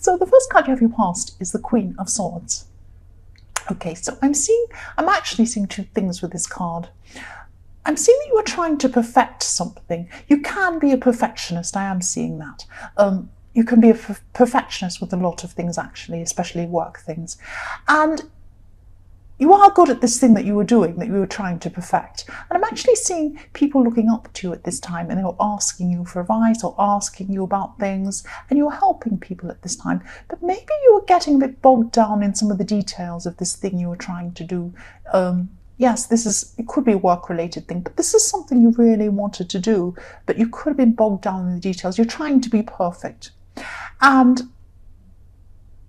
So the first card you have your past is the Queen of Swords. Okay, so I'm actually seeing two things with this card. I'm seeing that you are trying to perfect something. You can be a perfectionist, I am seeing that. You can be a perfectionist with a lot of things, actually, especially work things. And you are good at this thing that you were doing, that you were trying to perfect. And I'm actually seeing people looking up to you at this time, and they're asking you for advice or asking you about things, and you're helping people at this time. But maybe you were getting a bit bogged down in some of the details of this thing you were trying to do. Yes, it could be a work-related thing, but this is something you really wanted to do, but you could have been bogged down in the details. You're trying to be perfect. And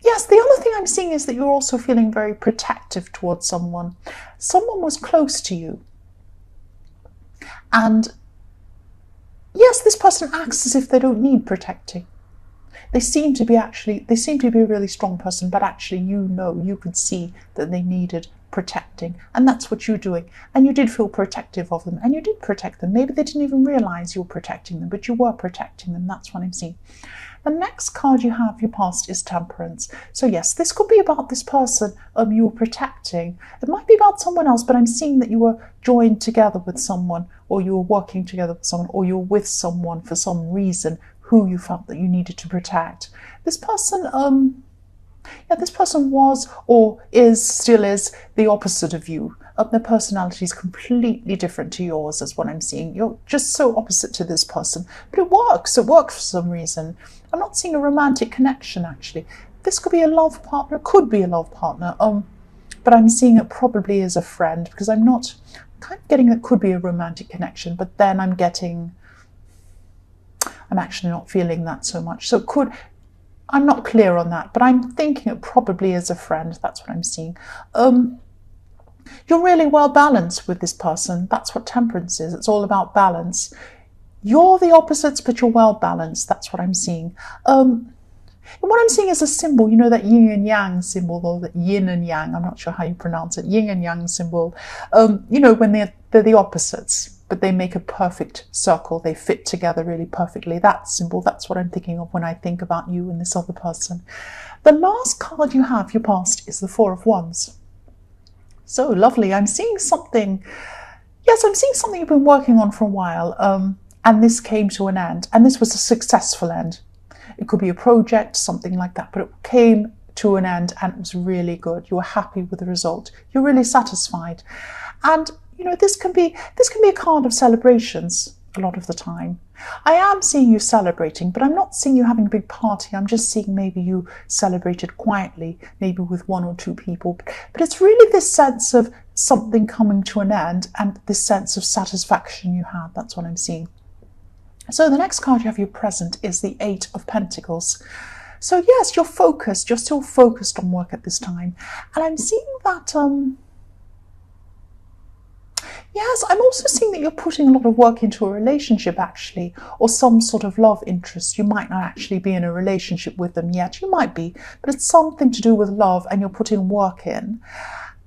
yes, the other thing I'm seeing is that you're also feeling very protective towards someone. Someone was close to you. And yes, this person acts as if they don't need protecting. They seem to be a really strong person, but actually you could see that they needed protecting, and that's what you're doing. And you did feel protective of them, and you did protect them. Maybe they didn't even realize you were protecting them, but you were protecting them. That's what I'm seeing. The next card you have, your past, is Temperance. So yes, this could be about this person you were protecting. It might be about someone else, but I'm seeing that you were joined together with someone, or you were working together with someone, or you were with someone for some reason who you felt that you needed to protect. This person, this person was, or still is, the opposite of you. Their personality is completely different to yours, is what I'm seeing. You're just so opposite to this person, but it works. It worked for some reason. I'm not seeing a romantic connection, actually. This could be a love partner, but I'm seeing it probably as a friend, because I'm kind of getting it could be a romantic connection, but then I'm actually not feeling that so much. So I'm not clear on that, but I'm thinking it probably is a friend. That's what I'm seeing. You're really well balanced with this person. That's what Temperance is. It's all about balance. You're the opposites, but you're well balanced. That's what I'm seeing. And what I'm seeing is a symbol, that yin and yang symbol, or that yin and yang, I'm not sure how you pronounce it, yin and yang symbol, when they're the opposites, but they make a perfect circle. They fit together really perfectly. That symbol, that's what I'm thinking of when I think about you and this other person. The last card you have, your past, is the Four of Wands. So lovely. I'm seeing something. Yes, I'm seeing something you've been working on for a while, and this came to an end, and this was a successful end. It could be a project, something like that, but it came to an end and it was really good. You were happy with the result. You're really satisfied. And this can be a card of celebrations a lot of the time. I am seeing you celebrating, but I'm not seeing you having a big party. I'm just seeing maybe you celebrated quietly, maybe with one or two people. But it's really this sense of something coming to an end and this sense of satisfaction you had. That's what I'm seeing. So the next card you have, your present, is the Eight of Pentacles. So yes, you're focused. You're still focused on work at this time. And I'm seeing that... Yes, I'm also seeing that you're putting a lot of work into a relationship, actually, or some sort of love interest. You might not actually be in a relationship with them yet. You might be, but it's something to do with love, and you're putting work in.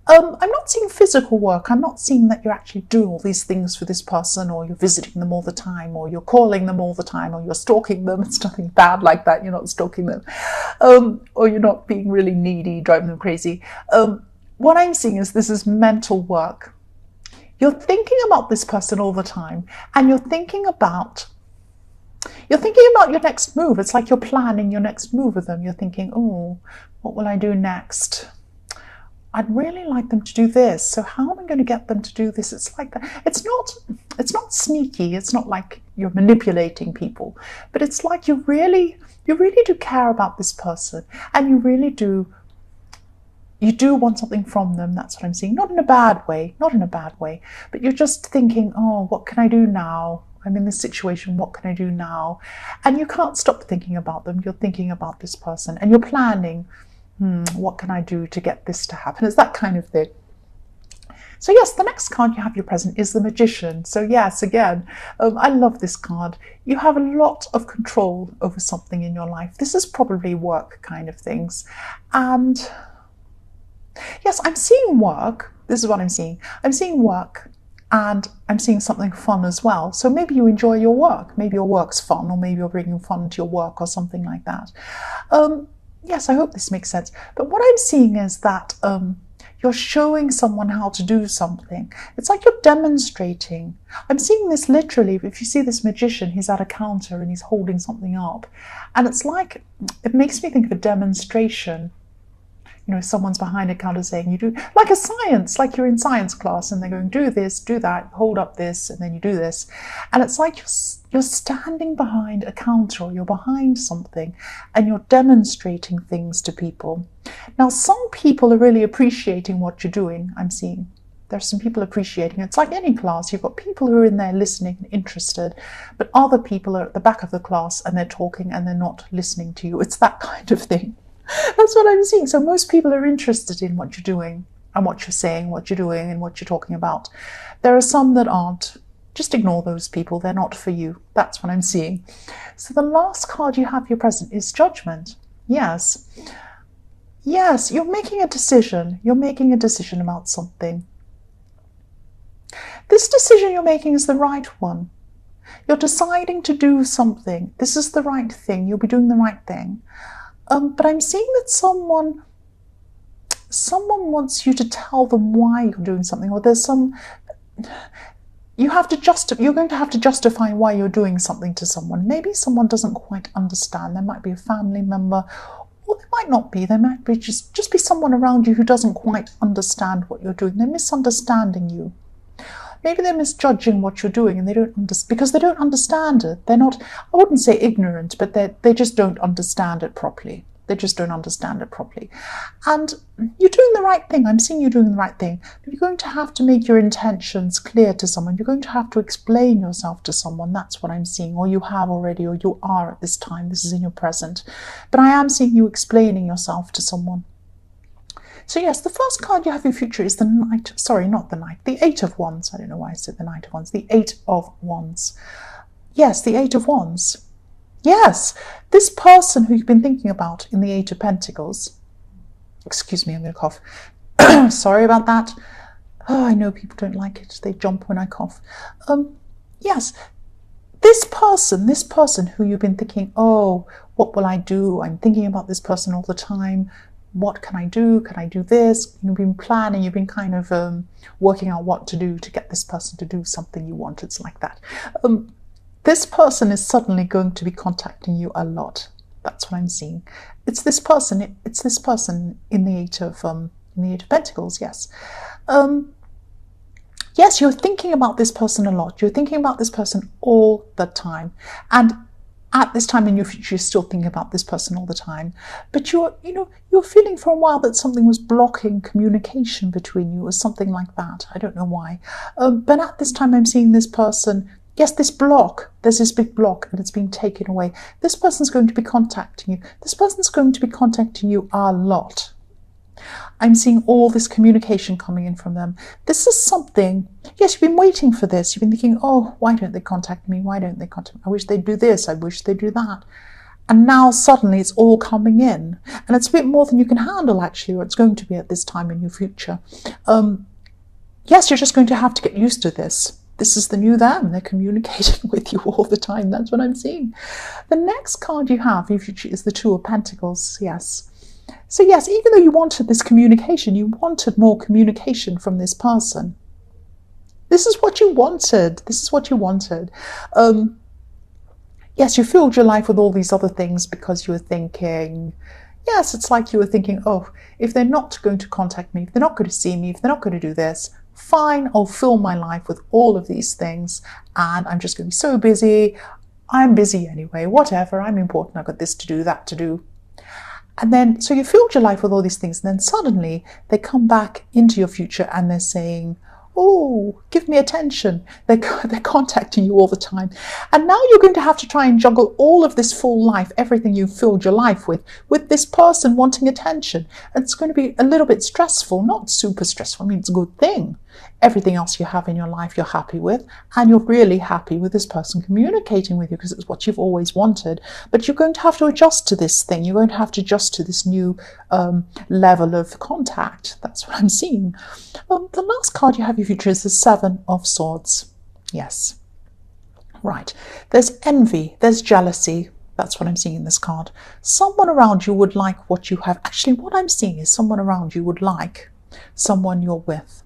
I'm not seeing physical work. I'm not seeing that you're actually doing all these things for this person, or you're visiting them all the time, or you're calling them all the time, or you're stalking them. It's nothing bad like that. You're not stalking them. Or you're not being really needy, driving them crazy. What I'm seeing is this is mental work. You're thinking about this person all the time, and you're thinking about your next move. It's like you're planning your next move with them. You're thinking, oh, what will I do next? I'd really like them to do this. So how am I going to get them to do this? It's like that. It's not sneaky. It's not like you're manipulating people, but it's like you really do care about this person, and you really do. You do want something from them. That's what I'm seeing. Not in a bad way, but you're just thinking, oh, what can I do now? I'm in this situation. What can I do now? And you can't stop thinking about them. You're thinking about this person, and you're planning, what can I do to get this to happen? It's that kind of thing. So yes, the next card you have, your present, is the Magician. So yes, again, I love this card. You have a lot of control over something in your life. This is probably work kind of things. And yes, I'm seeing work. This is what I'm seeing. I'm seeing work, and I'm seeing something fun as well. So maybe you enjoy your work. Maybe your work's fun, or maybe you're bringing fun to your work or something like that. Yes, I hope this makes sense. But what I'm seeing is that you're showing someone how to do something. It's like you're demonstrating. I'm seeing this literally. If you see this magician, he's at a counter and he's holding something up. And it's like, it makes me think of a demonstration. You know, someone's behind a counter saying, you do, like a science, like you're in science class and they're going, do this, do that, hold up this, and then you do this. And it's like you're standing behind a counter, or you're behind something and you're demonstrating things to people. Now, some people are really appreciating what you're doing, I'm seeing. There's some people appreciating it. It's like any class. You've got people who are in there listening and interested, but other people are at the back of the class and they're talking and they're not listening to you. It's that kind of thing. That's what I'm seeing. So most people are interested in what you're doing and what you're saying, what you're doing and what you're talking about. There are some that aren't. Just ignore those people. They're not for you. That's what I'm seeing. So the last card you have here present is Judgment. Yes. Yes, you're making a decision. You're making a decision about something. This decision you're making is the right one. You're deciding to do something. This is the right thing. You'll be doing the right thing. But I'm seeing that someone wants you to tell them why you're doing something, or there's some, you're going to have to justify why you're doing something to someone. Maybe someone doesn't quite understand. There might be a family member, or there might not be. There might be just be someone around you who doesn't quite understand what you're doing. They're misunderstanding you. Maybe they're misjudging what you're doing and they don't because they don't understand it. They're not, I wouldn't say ignorant, but they just don't understand it properly. They just don't understand it properly. And you're doing the right thing. I'm seeing you doing the right thing. But you're going to have to make your intentions clear to someone. You're going to have to explain yourself to someone. That's what I'm seeing. Or you have already, or you are at this time. This is in your present. But I am seeing you explaining yourself to someone. So yes, the first card you have in your future is the Knight, sorry, not the Knight, the Eight of Wands. I don't know why I said the Knight of Wands, the Eight of Wands. Yes, the Eight of Wands. Yes, this person who you've been thinking about in the Eight of Pentacles. Excuse me, I'm going to cough. Sorry about that. Oh, I know people don't like it. They jump when I cough. Yes, this person who you've been thinking, oh, what will I do? I'm thinking about this person all the time. What can I do? Can I do this? You've been planning, you've been kind of working out what to do to get this person to do something you want. It's like that. This person is suddenly going to be contacting you a lot. That's what I'm seeing. It's this person in the Eight of Pentacles, yes. Yes, you're thinking about this person a lot. You're thinking about this person all the time. And at this time in your future, you're still thinking about this person all the time. But you're feeling for a while that something was blocking communication between you or something like that. I don't know why. But at this time, I'm seeing this person, yes, this block, there's this big block and it's being taken away. This person's going to be contacting you. This person's going to be contacting you a lot. I'm seeing all this communication coming in from them. This is something, yes, you've been waiting for this. You've been thinking, oh, why don't they contact me? Why don't they contact me? I wish they'd do this. I wish they'd do that. And now suddenly it's all coming in. And it's a bit more than you can handle, actually, or it's going to be at this time in your future. Yes, you're just going to have to get used to this. This is the new them. They're communicating with you all the time. That's what I'm seeing. The next card you have in your future is the Two of Pentacles, yes. So yes, even though you wanted this communication, you wanted more communication from this person. This is what you wanted. This is what you wanted. Yes, you filled your life with all these other things because you were thinking, yes, it's like you were thinking, oh, if they're not going to contact me, if they're not going to see me, if they're not going to do this, fine, I'll fill my life with all of these things and I'm just going to be so busy. I'm busy anyway, whatever, I'm important, I've got this to do, that to do. And then, so you filled your life with all these things, and then suddenly they come back into your future and they're saying, oh, give me attention. They're contacting you all the time. And now you're going to have to try and juggle all of this full life, everything you've filled your life with this person wanting attention. And it's going to be a little bit stressful, not super stressful. I mean, it's a good thing. Everything else you have in your life you're happy with, and you're really happy with this person communicating with you because it's what you've always wanted. But you're going to have to adjust to this thing. You're going to have to adjust to this new level of contact. That's what I'm seeing. The last card you have in your future is the Seven of Swords. Yes. Right. There's envy. There's jealousy. That's what I'm seeing in this card. Someone around you would like what you have. Actually, what I'm seeing is someone around you would like someone you're with.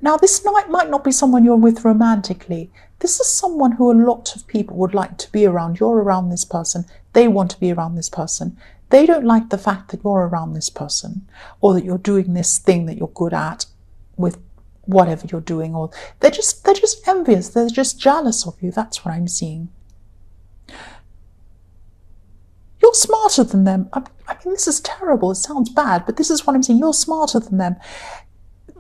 Now, this might not be someone you're with romantically. This is someone who a lot of people would like to be around. You're around this person. They want to be around this person. They don't like the fact that you're around this person, or that you're doing this thing that you're good at with whatever you're doing, or they're just envious. They're just jealous of you. That's what I'm seeing. You're smarter than them. I mean, this is terrible. It sounds bad, but this is what I'm saying. You're smarter than them.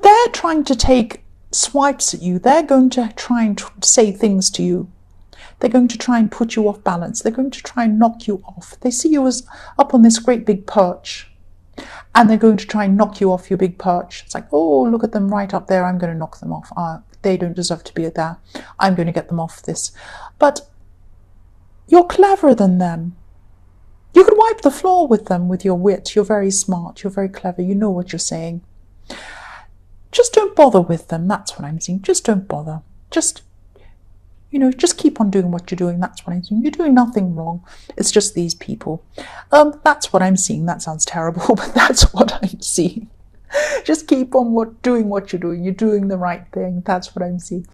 They're trying to take swipes at you. They're going to try and say things to you. They're going to try and put you off balance. They're going to try and knock you off. They see you as up on this great big perch, and they're going to try and knock you off your big perch. It's like, oh, look at them right up there. I'm going to knock them off. They don't deserve to be there. I'm going to get them off this. But you're cleverer than them. You could wipe the floor with them with your wit. You're very smart. You're very clever. You know what you're saying. Just don't bother with them. That's what I'm seeing. Just don't bother. Just keep on doing what you're doing. That's what I'm seeing. You're doing nothing wrong. It's just these people. That's what I'm seeing. That sounds terrible, but that's what I'm seeing. Just keep on doing what you're doing. You're doing the right thing. That's what I'm seeing.